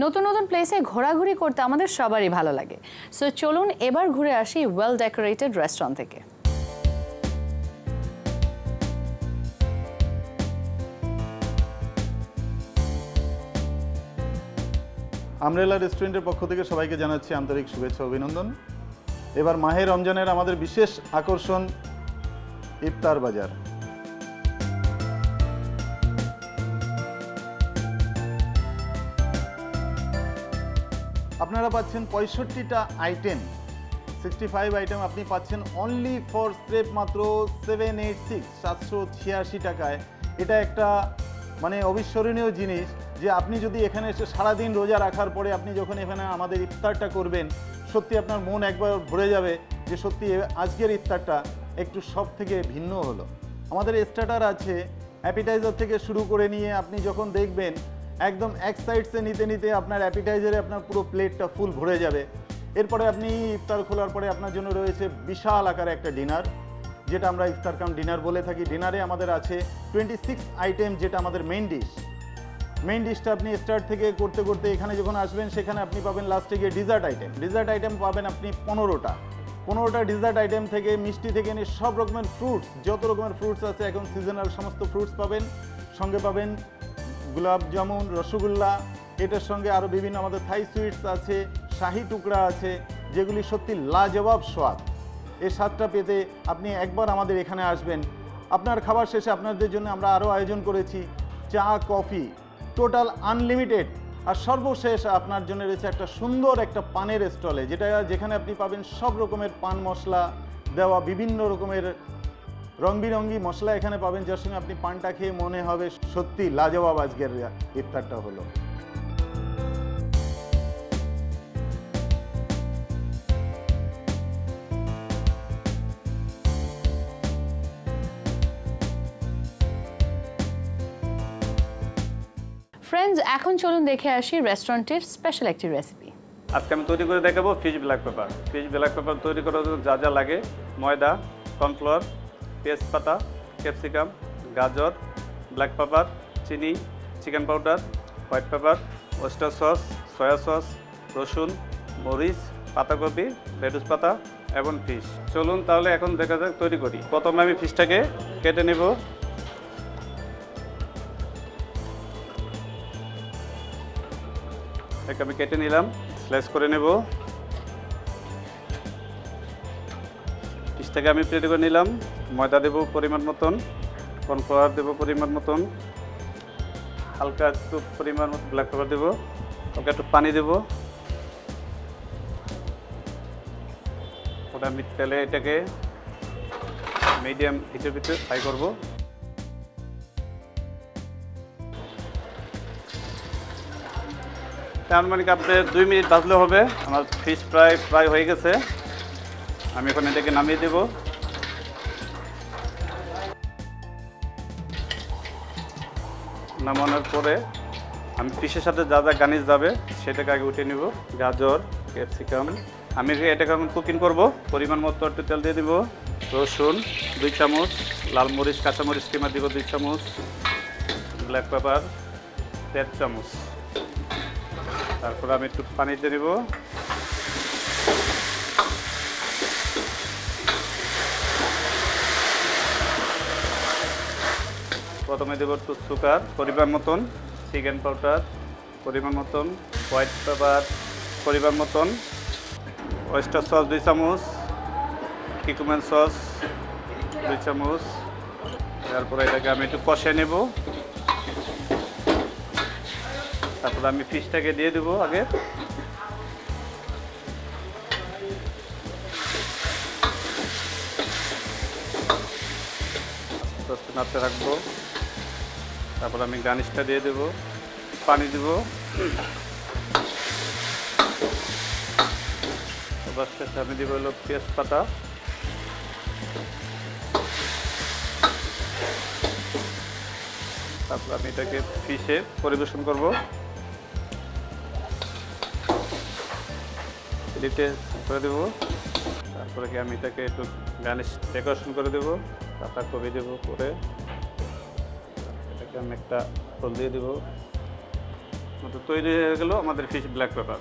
নতুন নতুন প্লেসে ঘোরাঘুরি করতে আমাদের সবারই ভালো লাগে। সো চলুন এবার ঘুরে আসি ওয়েল ডেকোরেটেড রেস্টুরেন্ট থেকে। আমরেলা রেস্টুরেন্টের পক্ষ থেকে সবাইকে জানাচ্ছি আন্তরিক শুভেচ্ছা অভিনন্দন। এবার মাহে রমজানের আমাদের বিশেষ আকর্ষণ ইফতার বাজার। আপনারা পাচ্ছেন 65টা আইটেম, 65 আইটেম আপনি পাচ্ছেন অনলি ফর স্রেফ মাত্র 786 টাকায়। এটা একটা মানে অবিস্মরণীয় জিনিস যে আপনি যদি এখানে এসে সারাদিন রোজা রাখার পরে আপনি যখন এখানে আমাদের ইফতারটা করবেন, সত্যি আপনার মন একবার ভরে যাবে যে সত্যি আজকের ইফতারটা একটু সব থেকে ভিন্ন হলো। আমাদের স্টার্টার আছে, অ্যাপিটাইজার থেকে শুরু করে নিয়ে আপনি যখন দেখবেন একদম এক সাইডসে নিতে নিতে আপনার অ্যাপিটাইজারে আপনার পুরো প্লেটটা ফুল ভরে যাবে। এরপরে আপনি ইফতার খোলার পরে আপনার জন্য রয়েছে বিশাল আকারে একটা ডিনার, যেটা আমরা ইফতার কাম ডিনার বলে থাকি। ডিনারে আমাদের আছে 26 আইটেম, যেটা আমাদের মেইন ডিশ। মেইন ডিশটা আপনি স্টার্ট থেকে করতে করতে এখানে যখন আসবেন সেখানে আপনি পাবেন লাস্টে গিয়ে ডিজার্ট আইটেম। ডিজার্ট আইটেম পাবেন আপনি 15টা ডিজার্ট আইটেম থেকে মিষ্টি থেকে নিয়ে সব রকমের ফ্রুটস, যত রকমের ফ্রুটস আছে এখন সিজনাল সমস্ত ফ্রুটস পাবেন। সঙ্গে পাবেন গোলাপ জামুন, রসগোল্লা, এটার সঙ্গে আরও বিভিন্ন আমাদের থাই সুইটস আছে, শাহি টুকরা আছে, যেগুলি সত্যি লাজবাব স্বাদ। এই স্বাদটা পেতে আপনি একবার আমাদের এখানে আসবেন। আপনার খাবার শেষে আপনাদের জন্য আমরা আরও আয়োজন করেছি চা, কফি, টোটাল আনলিমিটেড। আর সর্বশেষ আপনার জন্য রয়েছে একটা সুন্দর একটা পানের স্টলে, যেখানে আপনি পাবেন সব রকমের পান মশলা দেওয়া, বিভিন্ন রকমের রংবিরঙ্গি মশলা এখানে পাবেন, যার সঙ্গে আপনি পানটা খেয়ে মনে হবে সত্যি লাজবাব আজকের ইফতারটা হলো। ফ্রেন্ডস, এখন চলুন দেখে আসি রেস্টুরেন্টের স্পেশাল একটি রেসিপি। আজকে আমি তৈরি করে দেখাবো fish black pepper. Fish black pepper তৈরি করার জন্য যা যা লাগে: ময়দা, কর্নফ্লাওয়ার, তেজপাতা, ক্যাপসিকাম, গাজর, ব্ল্যাক পেপার, চিনি, chicken powder, white paper, oyster sauce, soya sauce, রসুন, মরিচ, পাতাকপি, লেটুস পাতা এবং ফিশ। চলুন তাহলে এখন দেখা যাক তৈরি করি। প্রথমে আমি ফিশটাকে কেটে নেব। এটাকে আমি কেটে নিলাম, স্লাইস করে নেব। ফিশটাকে আমি প্লেটে করে নিলাম। ময়দা দেব পরিমাণ মতন, কর্নফ্লাওয়ার দেব পরিমাণ মতন, হালকা একটু পরিমাণ মতো ব্ল্যাক পেপার দেব, ওকে একটু পানি দেব। ওটা আমি তেলে এটাকে মিডিয়াম হিটের ভিতরে ফ্রাই করব। আনুমানিক আপনার 2 মিনিট ভাজলে হবে। আমার ফিশ ফ্রাই হয়ে গেছে। আমি এখন এটাকে নামিয়ে দেব। নামানোর পরে আমি ফিশের সাথে যা যা গার্নিশ যাবে সেটাকে আগে উঠিয়ে নেব। গাজর, ক্যাপসিকাম, আমি এটাকে এখন কুকিং করব। পরিমাণ মতো একটু তেল দিয়ে দিব। রসুন 2 চামচ, লাল মরিচ, কাঁচামরিচ কিমা দিব 2 চামচ, ব্ল্যাক পেপার 1.5 চামচ। তারপর আমি একটু পানি দিয়ে দেব। প্রথমে দেব একটু সুগার পরিমাণ মতন, চিকেন পাউডার পরিমাণ মতন, হোয়াইট পেপার পরিমাণ মতন, ওয়েস্টার সস 2 চামচ, কিকুমেন সস 2 চামচ। তারপরে এটাকে আমি একটু কষিয়ে নেব। তারপর আমি ফিশটাকে দিয়ে দেবো আগে। আস্তে আস্তে নাড়তে রাখবো। তারপর আমি গার্নিশটা দিয়ে দেবো, পানি দেব। সবার শেষে আমি দেবো হলো তেজপাতা। তারপর আমি এটাকে ফিশে পরিবেশন করব। এদিকে করে দেবো। তারপরে কি আমি এটাকে একটু গার্নিশ ডেকোরেশন করে দেবো। পাতাকপি দেবো করে, এটাকে আমি একটা ফুল দিয়ে দেবো। তৈরি হয়ে গেল আমাদের ফিশ ব্ল্যাক পেপার।